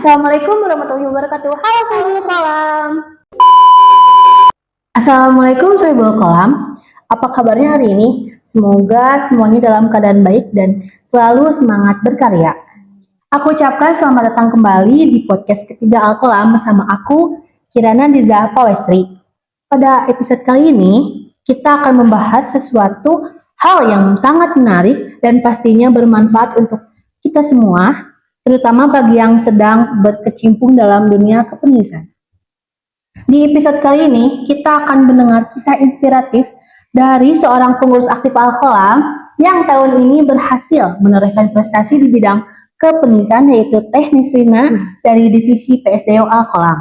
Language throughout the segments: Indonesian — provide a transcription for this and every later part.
Assalamualaikum warahmatullahi wabarakatuh. Halo Sohibul Kolam. Assalamualaikum Sohibul Kolam. Apa kabarnya hari ini? Semoga semuanya dalam keadaan baik dan selalu semangat berkarya. Aku ucapkan selamat datang kembali di podcast ketiga Al-Kolam bersama aku, Kirana Diza Pawestri. Pada episode kali ini, kita akan membahas sesuatu hal yang sangat menarik dan pastinya bermanfaat untuk kita semua, terutama bagi yang sedang berkecimpung dalam dunia kepenulisan. Di episode kali ini, kita akan mendengar kisah inspiratif dari seorang pengurus aktif Al-Kolam yang tahun ini berhasil menorehkan prestasi di bidang kepenulisan, yaitu Teh Nisrina dari divisi PSDO Al-Kolam.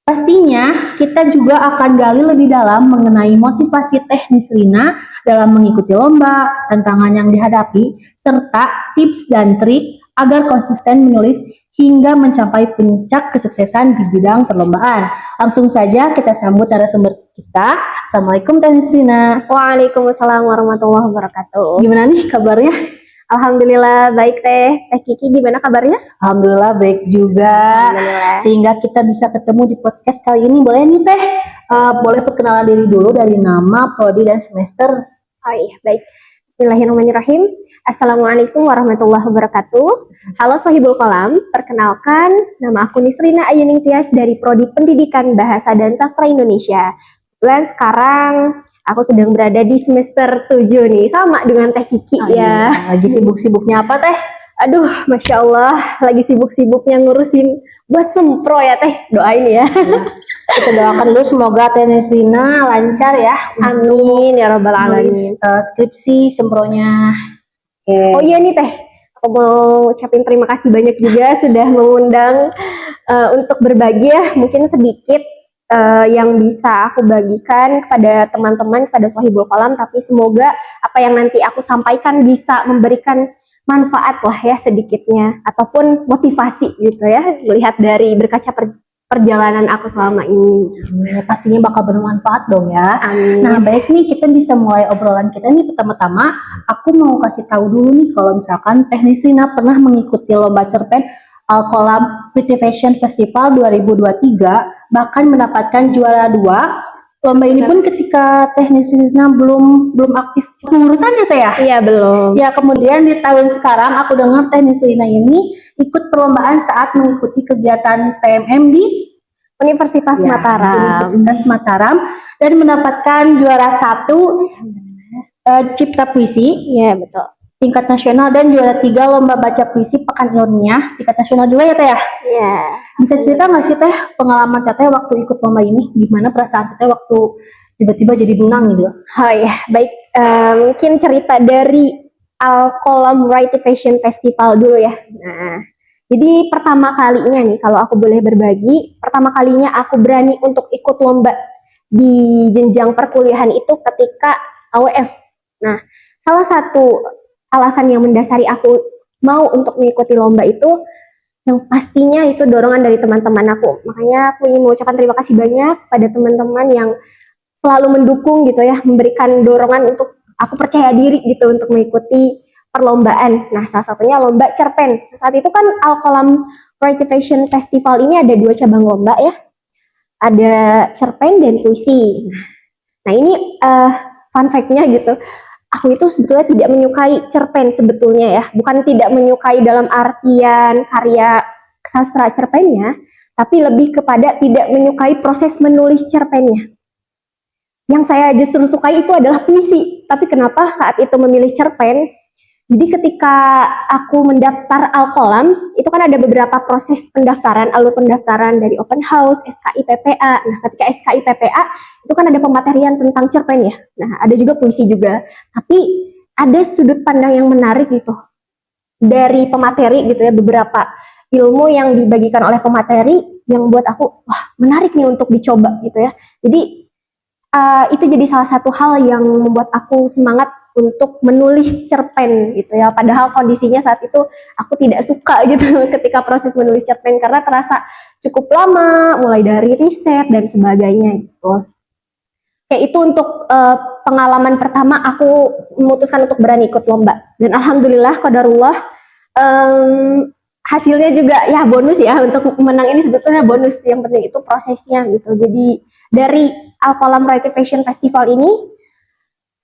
Pastinya kita juga akan gali lebih dalam mengenai motivasi Teh Nisrina dalam mengikuti lomba, tantangan yang dihadapi, serta tips dan trik agar konsisten menulis hingga mencapai puncak kesuksesan di bidang perlombaan. Langsung saja kita sambut narasumber kita. Assalamualaikum Teh Nisrina. Waalaikumsalam warahmatullahi wabarakatuh. Gimana nih kabarnya? Alhamdulillah baik Teh. Teh Kiki gimana kabarnya? Alhamdulillah baik juga. Alhamdulillah. Sehingga kita bisa ketemu di podcast kali ini. Boleh nih Teh? Boleh perkenalan diri dulu dari nama, prodi, dan semester. Oh iya baik. Bismillahirrahmanirrahim. Assalamualaikum warahmatullahi wabarakatuh. Halo Sohibul Kolam, perkenalkan nama aku Nisrina Ayuning Tias dari Prodi Pendidikan Bahasa dan Sastra Indonesia. Dan sekarang aku sedang berada di semester 7 nih, sama dengan Teh Kiki ya. Lagi sibuk-sibuknya apa Teh? Aduh, Masya Allah, lagi sibuk-sibuknya ngurusin buat sempro ya Teh, doain ya. Kita doakan dulu semoga Teh Nisrina lancar ya. Amin ya rabbal alamin. Skripsi sempronya. Oh iya nih Teh, aku mau ucapin terima kasih banyak juga sudah mengundang untuk berbagi ya, mungkin sedikit yang bisa aku bagikan kepada teman-teman, kepada Sohibul Kolam, tapi semoga apa yang nanti aku sampaikan bisa memberikan manfaat lah ya sedikitnya, ataupun motivasi gitu ya, melihat dari berkaca perjalanan aku selama ini. Pastinya bakal bermanfaat dong ya. Amin. Nah baik nih, kita bisa mulai obrolan kita nih. Pertama-tama aku mau kasih tahu dulu nih kalau misalkan Teh Nisrina pernah mengikuti lomba cerpen Al-Kolam Pretty Fashion Festival 2023, bahkan mendapatkan juara 2. Lomba ini pun ketika Teh Nisrina belum aktif pengurusannya Teh ya? Iya belum. Ya, kemudian di tahun sekarang aku dengar Teh Nisrina ini ikut perlombaan saat mengikuti kegiatan PMM di Universitas Mataram. Universitas Mataram dan mendapatkan juara 1 cipta puisi. Iya betul. Tingkat nasional dan juara 3 lomba baca puisi Pekan Ilmiah tingkat nasional juga ya Teh ya? Iya. Bisa cerita nggak sih Teh pengalaman Teteh waktu ikut lomba ini? Gimana perasaan Teteh waktu tiba-tiba jadi menang gitu? Oh ya, baik. Mungkin cerita dari Al-Kolam Writing Fashion Festival dulu ya. Nah, jadi pertama kalinya nih, kalau aku boleh berbagi, pertama kalinya aku berani untuk ikut lomba di jenjang perkuliahan itu ketika AWF. Nah, salah satu alasan yang mendasari aku mau untuk mengikuti lomba itu, yang pastinya itu dorongan dari teman-teman aku. Makanya aku ingin mengucapkan terima kasih banyak pada teman-teman yang selalu mendukung gitu ya, memberikan dorongan untuk aku percaya diri gitu untuk mengikuti perlombaan. Nah, salah satunya lomba cerpen. Saat itu kan Al-Kolam Writing Fashion Festival ini ada 2 cabang lomba ya. Ada cerpen dan puisi. Nah, ini fun fact-nya gitu. Aku itu sebetulnya tidak menyukai cerpen sebetulnya ya. Bukan tidak menyukai dalam artian karya sastra cerpennya, tapi lebih kepada tidak menyukai proses menulis cerpennya. Yang saya justru sukai itu adalah puisi. Tapi kenapa saat itu memilih cerpen? Jadi ketika aku mendaftar Al-Kolam, itu kan ada beberapa proses pendaftaran, alur pendaftaran dari open house, SKI PPA. Nah, ketika SKI PPA, itu kan ada pematerian tentang cerpen ya. Nah, ada juga puisi juga. Tapi ada sudut pandang yang menarik gitu. Dari pemateri gitu ya, beberapa ilmu yang dibagikan oleh pemateri yang buat aku, wah menarik nih untuk dicoba gitu ya. Jadi itu jadi salah satu hal yang membuat aku semangat untuk menulis cerpen gitu ya. Padahal kondisinya saat itu aku tidak suka gitu ketika proses menulis cerpen karena terasa cukup lama, mulai dari riset dan sebagainya gitu. Ya itu untuk pengalaman pertama aku memutuskan untuk berani ikut lomba. Dan alhamdulillah qadarullah hasilnya juga ya bonus ya, untuk menang ini sebetulnya bonus, yang penting itu prosesnya gitu. Jadi dari Alkolam Writing Fashion Festival ini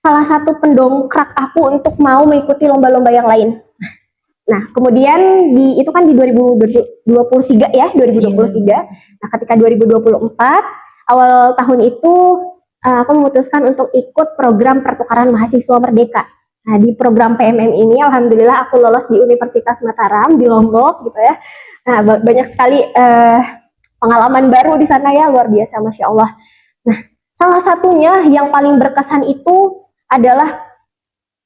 salah satu pendongkrak aku untuk mau mengikuti lomba-lomba yang lain. Nah, kemudian itu kan di 2023 ya, 2023. Nah, ketika 2024 awal tahun itu aku memutuskan untuk ikut program pertukaran mahasiswa merdeka. Nah, di program PMM ini alhamdulillah aku lolos di Universitas Mataram di Lombok gitu ya. Nah, banyak sekali pengalaman baru di sana ya, luar biasa Masya Allah. Nah, salah satunya yang paling berkesan itu adalah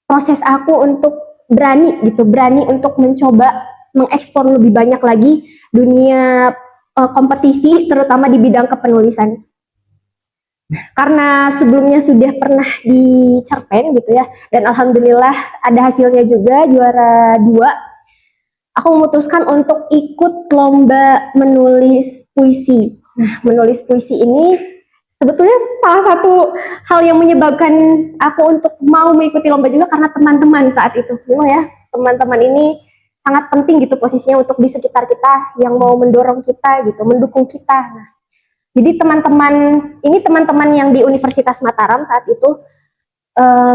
proses aku untuk berani untuk mencoba mengekspor lebih banyak lagi dunia kompetisi, terutama di bidang kepenulisan. Karena sebelumnya sudah pernah di cerpen gitu ya, dan alhamdulillah ada hasilnya juga, juara 2. Aku memutuskan untuk ikut lomba menulis puisi. Nah, menulis puisi ini sebetulnya salah satu hal yang menyebabkan aku untuk mau mengikuti lomba juga karena teman-teman saat itu. Memang ya, teman-teman ini sangat penting gitu posisinya untuk di sekitar kita yang mau mendorong kita gitu, mendukung kita. Nah, jadi teman-teman yang di Universitas Mataram saat itu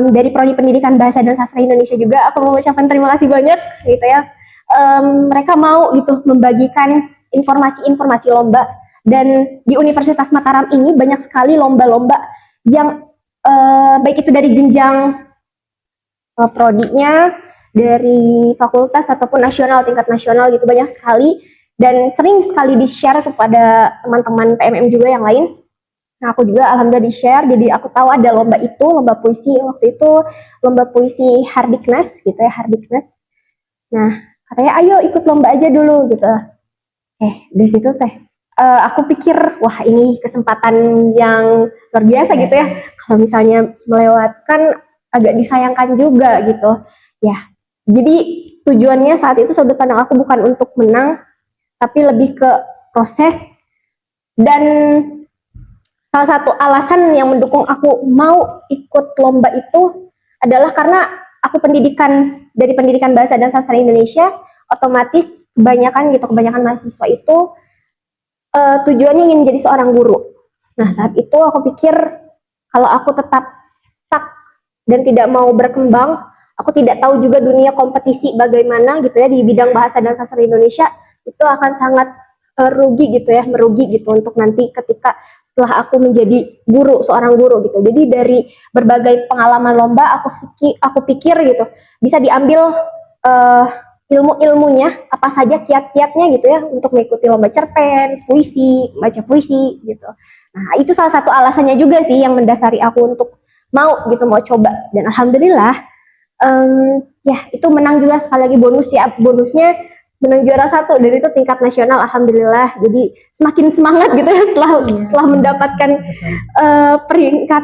dari Prodi Pendidikan Bahasa dan Sastra Indonesia juga, aku mengucapkan terima kasih banyak gitu ya. Mereka mau gitu membagikan informasi-informasi lomba. Dan di Universitas Mataram ini banyak sekali lomba-lomba yang baik itu dari jenjang prodinya, dari fakultas ataupun tingkat nasional gitu, banyak sekali dan sering sekali di-share kepada teman-teman PMM juga yang lain. Nah, aku juga alhamdulillah di-share, jadi aku tahu ada lomba itu, lomba puisi waktu itu, lomba puisi Hardiknas gitu ya, Hardiknas. Nah, katanya ayo ikut lomba aja dulu gitu. Dari situ aku pikir wah ini kesempatan yang luar biasa gitu ya. Kalau misalnya melewatkan agak disayangkan juga gitu. Ya, jadi tujuannya saat itu sudut pandang aku bukan untuk menang, tapi lebih ke proses. Dan salah satu alasan yang mendukung aku mau ikut lomba itu adalah karena aku dari pendidikan bahasa dan sastra Indonesia, otomatis kebanyakan mahasiswa itu tujuannya ingin menjadi seorang guru. Nah, saat itu aku pikir kalau aku tetap stuck dan tidak mau berkembang, aku tidak tahu juga dunia kompetisi bagaimana gitu ya di bidang bahasa dan sastra Indonesia, itu akan sangat merugi gitu untuk nanti ketika setelah aku menjadi seorang guru gitu. Jadi dari berbagai pengalaman lomba aku pikir gitu bisa diambil ilmu-ilmunya apa saja, kiat-kiatnya gitu ya untuk mengikuti lomba cerpen, puisi, baca puisi gitu. Nah, itu salah satu alasannya juga sih yang mendasari aku untuk mau coba. Dan alhamdulillah ya itu menang juga, sekali lagi bonusnya menang juara 1 dan itu tingkat nasional, alhamdulillah. Jadi semakin semangat gitu ya setelah mendapatkan peringkat,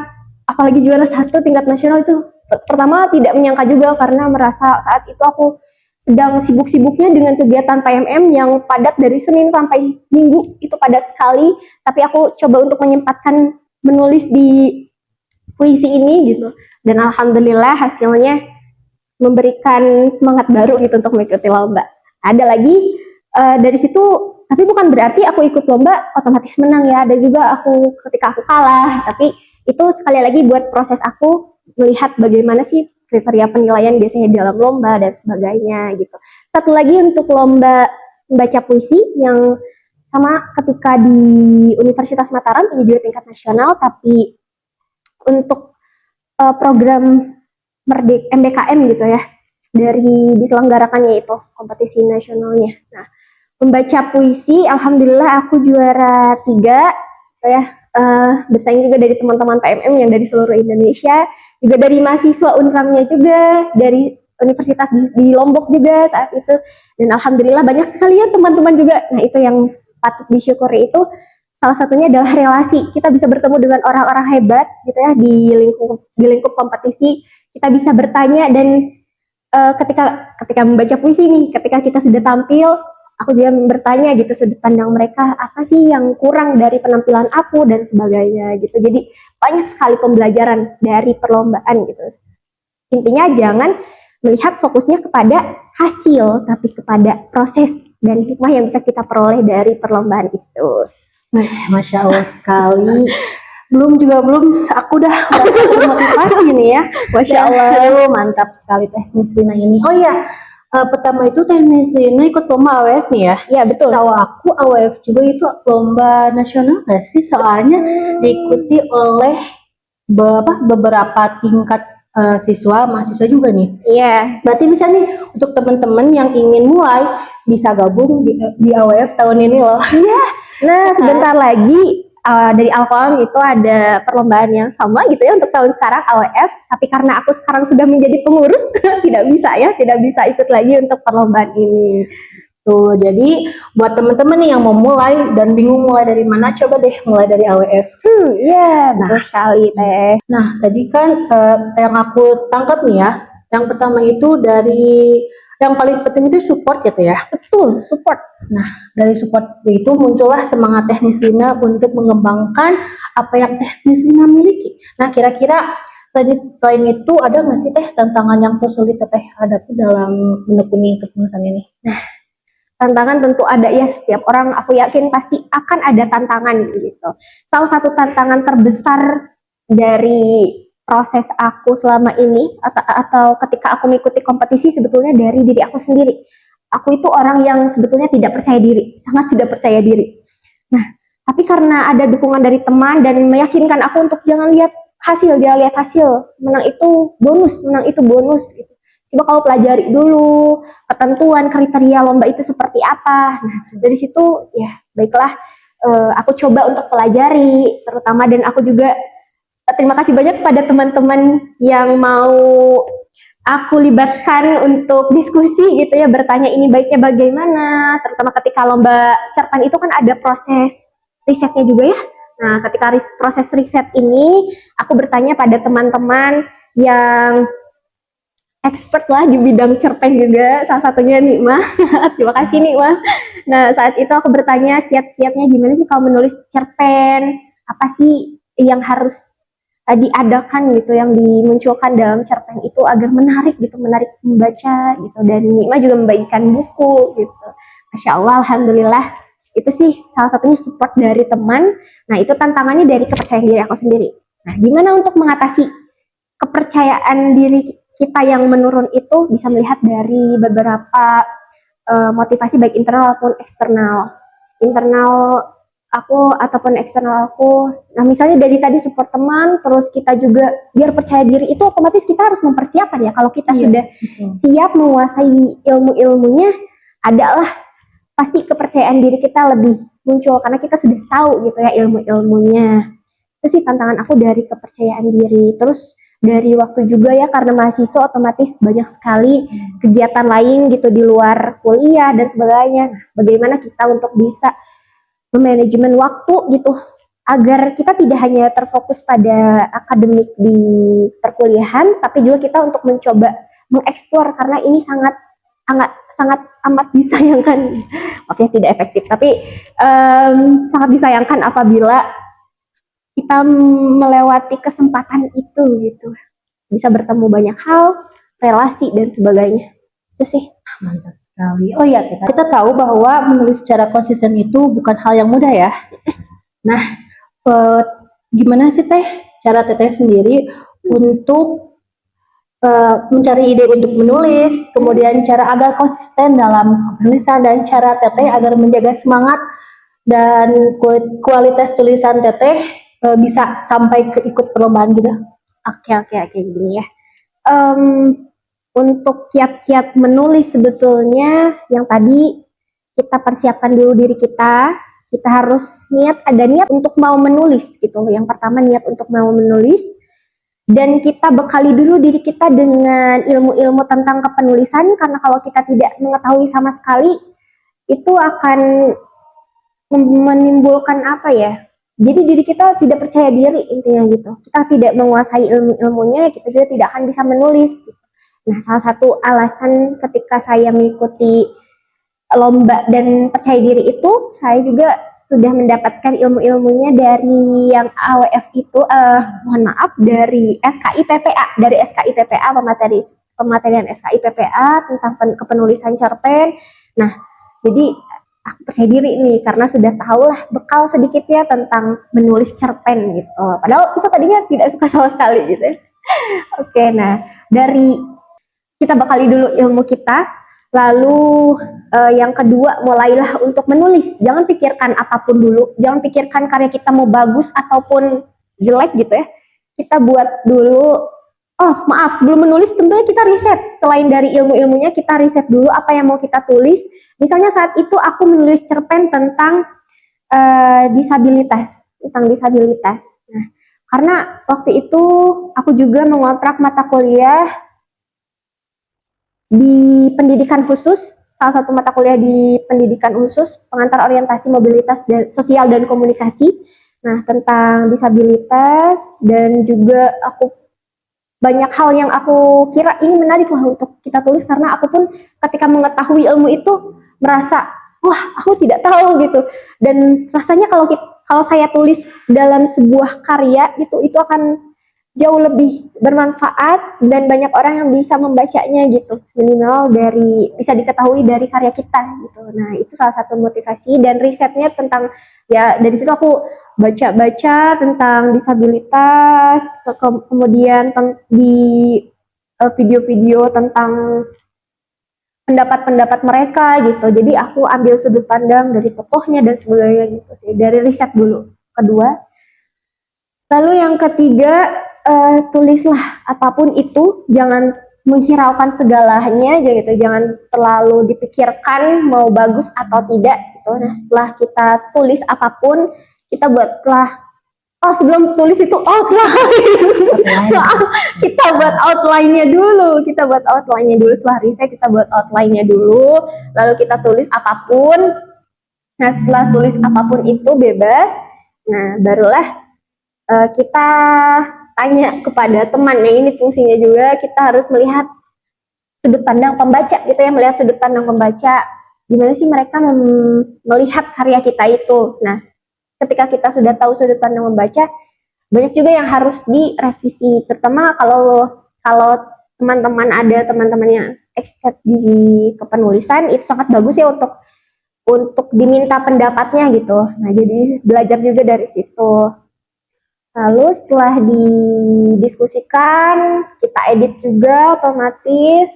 apalagi juara 1 tingkat nasional. Itu pertama tidak menyangka juga karena merasa saat itu aku sedang sibuk-sibuknya dengan kegiatan PMM yang padat dari Senin sampai Minggu, itu padat sekali, tapi aku coba untuk menyempatkan menulis di puisi ini gitu. Dan alhamdulillah hasilnya memberikan semangat baru gitu untuk mengikuti lomba. Ada lagi dari situ, tapi bukan berarti aku ikut lomba otomatis menang ya. Ada juga ketika aku kalah, tapi itu sekali lagi buat proses aku melihat bagaimana sih kriteria penilaian biasanya dalam lomba dan sebagainya gitu. Satu lagi untuk lomba membaca puisi yang sama ketika di Universitas Mataram, ini juga tingkat nasional, tapi untuk program MBKM gitu ya, dari diselenggarakannya itu kompetisi nasionalnya. Nah, membaca puisi, alhamdulillah aku juara 3 gitu ya, bersaing juga dari teman-teman PMM yang dari seluruh Indonesia, juga dari mahasiswa Unramnya juga, dari universitas di Lombok juga saat itu. Dan alhamdulillah banyak sekali ya teman-teman juga. Nah, itu yang patut disyukuri, itu salah satunya adalah relasi. Kita bisa bertemu dengan orang-orang hebat gitu ya di lingkup kompetisi. Kita bisa bertanya dan ketika membaca puisi nih, ketika kita sudah tampil, aku juga bertanya gitu sudut pandang mereka, apa sih yang kurang dari penampilan aku dan sebagainya gitu. Jadi banyak sekali pembelajaran dari perlombaan gitu. Intinya jangan melihat fokusnya kepada hasil, tapi kepada proses dan hikmah yang bisa kita peroleh dari perlombaan itu. Masya Allah sekali. Belum, aku udah merasa termotivasi nih ya. Masya Allah. Aduh, mantap sekali Teknis Rina ini. Oh iya, pertama itu Teknis Rina ikut lomba AWF nih ya? Iya betul. Tahu aku AWF juga itu lomba nasional nggak sih? Soalnya diikuti oleh beberapa tingkat siswa, mahasiswa juga nih. Iya. Berarti bisa nih untuk teman-teman yang ingin mulai bisa gabung di AWF tahun ini loh. Iya. Nah, sebentar lagi dari Alkolam itu ada perlombaan yang sama gitu ya untuk tahun sekarang AWF, tapi karena aku sekarang sudah menjadi pengurus tidak bisa ikut lagi untuk perlombaan ini. Tuh, jadi buat temen-temen nih yang mau mulai dan bingung mulai dari mana, coba deh mulai dari AWF. Iya, betul sekali Teh. Nah, tadi kan yang aku tangkap nih ya, yang pertama itu dari yang paling penting itu support gitu ya. Betul, support. Nah, dari support itu muncullah semangat Teknis Rina untuk mengembangkan apa yang Teknis Rina miliki. Nah, kira-kira selain itu ada nggak sih Teh tantangan yang tersulit Teh hadapi dalam menekuni kepengurusan ini? Nah, tantangan tentu ada ya, setiap orang aku yakin pasti akan ada tantangan gitu. Salah satu tantangan terbesar dari proses aku selama ini atau ketika aku mengikuti kompetisi sebetulnya dari diri aku sendiri. Aku itu orang yang sebetulnya tidak percaya diri, sangat tidak percaya diri. Nah, tapi karena ada dukungan dari teman dan meyakinkan aku untuk jangan lihat hasil, menang itu bonus gitu. Coba kalau pelajari dulu ketentuan kriteria lomba itu seperti apa. Nah, dari situ ya baiklah, aku coba untuk pelajari terutama, dan aku juga terima kasih banyak pada teman-teman yang mau aku libatkan untuk diskusi gitu ya, bertanya ini baiknya bagaimana, terutama ketika lomba cerpen itu kan ada proses risetnya juga ya. Nah, ketika proses riset ini aku bertanya pada teman-teman yang expert lah di bidang cerpen juga, salah satunya Nikmah. Terima kasih Nikmah. Nah, saat itu aku bertanya kiat-kiatnya gimana sih kalau menulis cerpen, apa sih yang harus diadakan gitu, yang dimunculkan dalam cerpen itu agar menarik membaca gitu, dan Nikmah juga membagikan buku gitu. Masya Allah, Alhamdulillah, itu sih salah satunya support dari teman. Nah, itu tantangannya dari kepercayaan diri aku sendiri. Nah, gimana untuk mengatasi kepercayaan diri kita yang menurun itu? Bisa melihat dari beberapa motivasi baik internal maupun eksternal. Internal aku ataupun eksternal aku. Nah, misalnya dari tadi support teman, terus kita juga biar percaya diri, itu otomatis kita harus mempersiapkan ya. Kalau kita sudah siap menguasai ilmu-ilmunya, adalah pasti kepercayaan diri kita lebih muncul karena kita sudah tahu gitu ya ilmu-ilmunya. Itu sih tantangan aku dari kepercayaan diri. Terus dari waktu juga ya, karena mahasiswa otomatis banyak sekali kegiatan lain gitu di luar kuliah dan sebagainya. Bagaimana kita untuk bisa manajemen waktu gitu agar kita tidak hanya terfokus pada akademik di perkuliahan, tapi juga kita untuk mencoba mengeksplor, karena ini sangat amat disayangkan. Oke, tidak efektif, tapi sangat disayangkan apabila kita melewati kesempatan itu gitu. Bisa bertemu banyak hal, relasi dan sebagainya. Itu sih. Mantap sekali. Oh ya, kita tahu bahwa menulis secara konsisten itu bukan hal yang mudah ya. Nah, gimana sih Teh cara Teteh sendiri untuk mencari ide untuk menulis, kemudian cara agar konsisten dalam penulisan, dan cara Teteh agar menjaga semangat dan kualitas tulisan Teteh bisa sampai ke ikut perlombaan gitu? Oke, gini ya. Untuk kiat-kiat menulis sebetulnya yang tadi kita persiapkan dulu diri kita harus ada niat untuk mau menulis gitu. Yang pertama niat untuk mau menulis, dan kita bekali dulu diri kita dengan ilmu-ilmu tentang kepenulisan, karena kalau kita tidak mengetahui sama sekali itu akan menimbulkan apa ya, jadi diri kita tidak percaya diri intinya gitu. Kita tidak menguasai ilmu-ilmunya, kita juga tidak akan bisa menulis gitu. Nah, salah satu alasan ketika saya mengikuti lomba dan percaya diri itu, saya juga sudah mendapatkan ilmu-ilmunya dari yang AWF itu, dari SKI PPA, pematerian SKI PPA tentang kepenulisan cerpen. Nah, Jadi aku percaya diri nih karena sudah tahu lah bekal sedikitnya tentang menulis cerpen gitu. Padahal itu tadinya tidak suka sama sekali gitu ya. Oke, nah dari kita bekali dulu ilmu kita, lalu yang kedua mulailah untuk menulis. Jangan pikirkan apapun dulu, jangan pikirkan karya kita mau bagus ataupun jelek gitu ya. Kita buat dulu, oh maaf, sebelum menulis tentunya kita riset. Selain dari ilmu-ilmunya, kita riset dulu apa yang mau kita tulis. Misalnya saat itu aku menulis cerpen tentang disabilitas, tentang disabilitas. Nah, karena waktu itu aku juga mengontrak mata kuliah di pendidikan khusus, salah satu mata kuliah di pendidikan khusus, pengantar orientasi mobilitas dan sosial dan komunikasi. Nah, tentang disabilitas dan juga aku banyak hal yang aku kira ini menarik lah untuk kita tulis karena aku pun ketika mengetahui ilmu itu merasa wah aku tidak tahu gitu dan rasanya kalau saya tulis dalam sebuah karya itu akan jauh lebih bermanfaat dan banyak orang yang bisa membacanya gitu minimal dari bisa diketahui dari karya kita gitu. Nah itu salah satu motivasi dan risetnya tentang ya dari situ aku baca-baca tentang disabilitas kemudian di video-video tentang pendapat-pendapat mereka gitu. Jadi aku ambil sudut pandang dari tokohnya dan sebagainya gitu sih dari riset dulu. Kedua, lalu yang ketiga, tulislah apapun itu, jangan menghiraukan segalanya aja gitu, jangan terlalu dipikirkan mau bagus atau tidak gitu. Nah, setelah kita tulis apapun, kita buatlah oh sebelum tulis itu outline. Maaf, kita buat outline-nya dulu. Kita buat outline-nya dulu setelah riset kita buat outline-nya dulu, lalu kita tulis apapun. Nah, setelah tulis apapun itu bebas. Nah, barulah kita tanya kepada teman. Nah, ini fungsinya juga kita harus melihat sudut pandang pembaca gitu ya, melihat sudut pandang pembaca gimana sih mereka melihat karya kita itu. Nah, ketika kita sudah tahu sudut pandang membaca, banyak juga yang harus direvisi, terutama kalau kalau teman-teman ada teman-teman yang expert di kepenulisan itu sangat bagus ya untuk diminta pendapatnya gitu. Nah, jadi belajar juga dari situ. Lalu setelah didiskusikan, kita edit juga otomatis.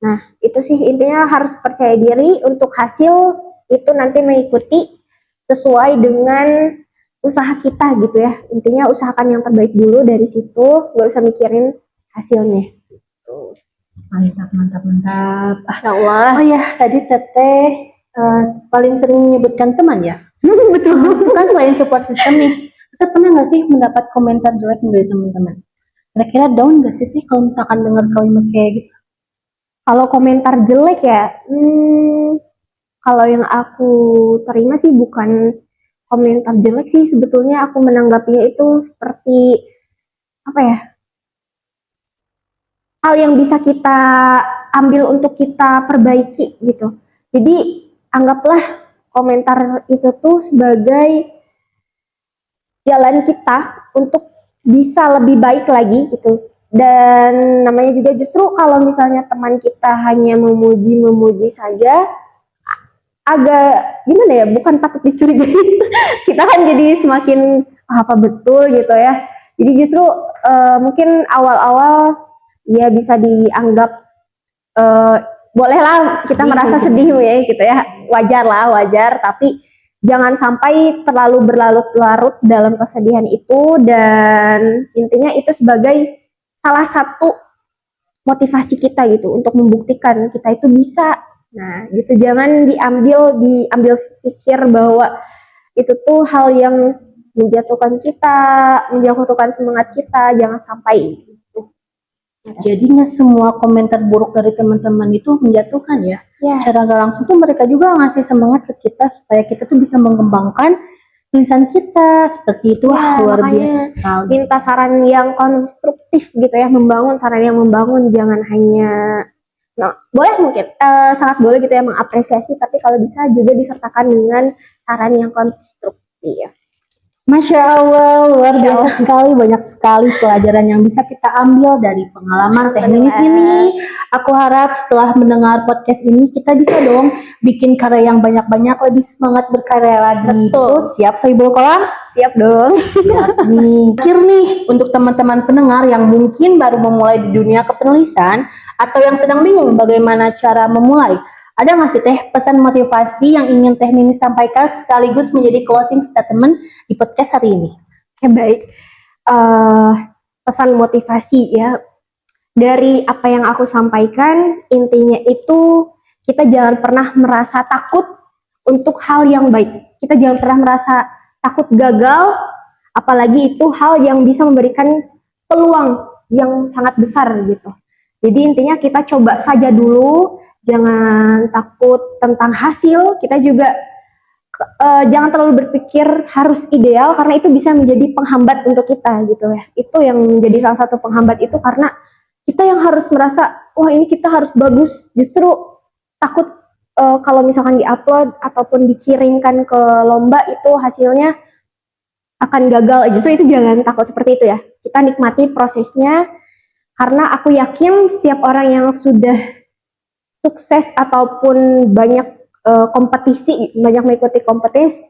Nah, itu sih intinya harus percaya diri untuk hasil itu nanti mengikuti sesuai dengan usaha kita gitu ya. Intinya usahakan yang terbaik dulu dari situ, nggak usah mikirin hasilnya. Mantap, mantap, mantap. Ya Allah. Oh ya, tadi Teteh paling sering menyebutkan teman ya? Betul. Itu kan selain support system nih, kita pernah nggak sih mendapat komentar jelek dari teman-teman? Kira-kira down nggak sih kalau misalkan dengar kalimat kayak gitu? Kalau komentar jelek ya, kalau yang aku terima sih bukan komentar jelek sih, sebetulnya aku menanggapinya itu seperti apa ya, hal yang bisa kita ambil untuk kita perbaiki gitu. Jadi anggaplah komentar itu tuh sebagai jalan kita untuk bisa lebih baik lagi gitu. Dan namanya juga justru kalau misalnya teman kita hanya memuji-memuji saja, agak gimana ya, bukan patut dicurigai. Kita kan jadi semakin apa betul gitu ya. Jadi justru mungkin awal-awal ya bisa dianggap bolehlah kita merasa sedih ya gitu ya, wajar lah, wajar, tapi jangan sampai terlalu berlarut-larut dalam kesedihan itu dan intinya itu sebagai salah satu motivasi kita gitu untuk membuktikan kita itu bisa. Nah, gitu jangan diambil pikir bahwa itu tuh hal yang menjatuhkan kita, menjatuhkan semangat kita, jangan sampai. Jadi nggak semua komentar buruk dari teman-teman itu menjatuhkan ya. Secara nggak langsung tuh mereka juga ngasih semangat ke kita supaya kita tuh bisa mengembangkan tulisan kita seperti itu. Wah, luar biasa sekali. Minta saran yang konstruktif gitu ya, membangun, saran yang membangun, jangan hanya boleh mungkin sangat boleh gitu ya mengapresiasi, tapi kalau bisa juga disertakan dengan saran yang konstruktif. Masya Allah, luar Masya biasa Allah. sekali, banyak sekali pelajaran yang bisa kita ambil dari pengalaman teknis ini. Aku harap setelah mendengar podcast ini, kita bisa dong bikin karya yang banyak-banyak, lebih semangat berkarya lagi. Betul. Terus siap Sohibul Kolam? Siap dong. Siap nih. Akhir nih, untuk teman-teman pendengar yang mungkin baru memulai di dunia kepenulisan, atau yang sedang bingung bagaimana cara memulai, ada nggak sih Teh pesan motivasi yang ingin Teh Nini sampaikan sekaligus menjadi closing statement di podcast hari ini? Oke, baik. Pesan motivasi ya. Dari apa yang aku sampaikan, intinya itu kita jangan pernah merasa takut untuk hal yang baik. Kita jangan pernah merasa takut gagal, apalagi itu hal yang bisa memberikan peluang yang sangat besar gitu. Jadi intinya kita coba saja dulu, jangan takut tentang hasil, kita juga jangan terlalu berpikir harus ideal karena itu bisa menjadi penghambat untuk kita gitu ya. Itu yang menjadi salah satu penghambat itu karena kita yang harus merasa wah ini kita harus bagus, justru takut kalau misalkan diupload ataupun dikirimkan ke lomba itu hasilnya akan gagal. Justru itu jangan takut seperti itu ya. Kita nikmati prosesnya karena aku yakin setiap orang yang sudah sukses ataupun banyak kompetisi, banyak mengikuti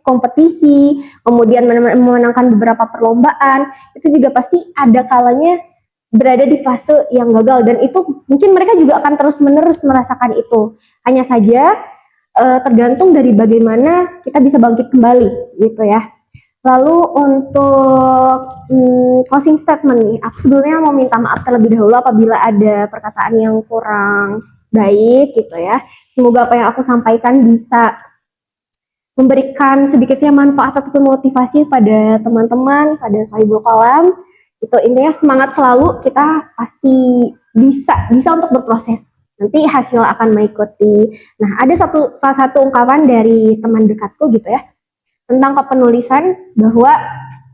kompetisi, kemudian memenangkan beberapa perlombaan, itu juga pasti ada kalanya berada di fase yang gagal dan itu mungkin mereka juga akan terus-menerus merasakan itu. Hanya saja tergantung dari bagaimana kita bisa bangkit kembali gitu ya. Lalu untuk closing statement nih, aku sebelumnya mau minta maaf terlebih dahulu apabila ada perkataan yang kurang baik gitu ya. Semoga apa yang aku sampaikan bisa memberikan sedikitnya manfaat ataupun motivasi pada teman-teman, pada Sohibul Kolam. Itu intinya semangat selalu, kita pasti bisa untuk berproses. Nanti hasil akan mengikuti. Nah, ada salah satu ungkapan dari teman dekatku gitu ya, tentang kepenulisan bahwa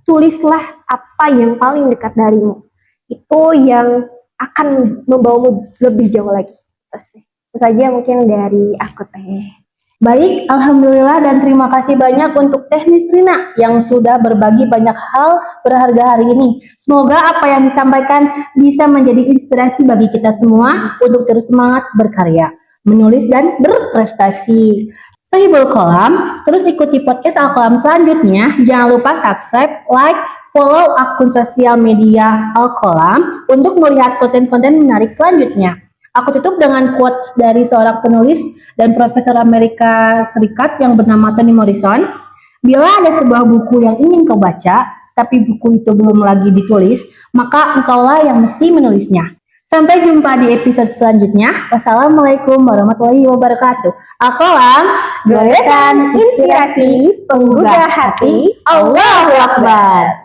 tulislah apa yang paling dekat darimu. Itu yang akan membawamu lebih jauh lagi. Itu saja mungkin dari aku Teh. Baik, Alhamdulillah dan terima kasih banyak untuk Teh Nisrina yang sudah berbagi banyak hal berharga hari ini. Semoga apa yang disampaikan bisa menjadi inspirasi bagi kita semua untuk terus semangat berkarya, menulis dan berprestasi. Sohibul Kolam, terus ikuti podcast Al-Kolam selanjutnya. Jangan lupa subscribe, like, follow akun sosial media Al-Kolam untuk melihat konten-konten menarik selanjutnya. Aku tutup dengan quotes dari seorang penulis dan profesor Amerika Serikat yang bernama Toni Morrison. Bila ada sebuah buku yang ingin kau baca, tapi buku itu belum lagi ditulis, maka engkaulah yang mesti menulisnya. Sampai jumpa di episode selanjutnya. Wassalamualaikum warahmatullahi wabarakatuh. Al-Kolam, goresan inspirasi penggugah hati. Allahu Akbar.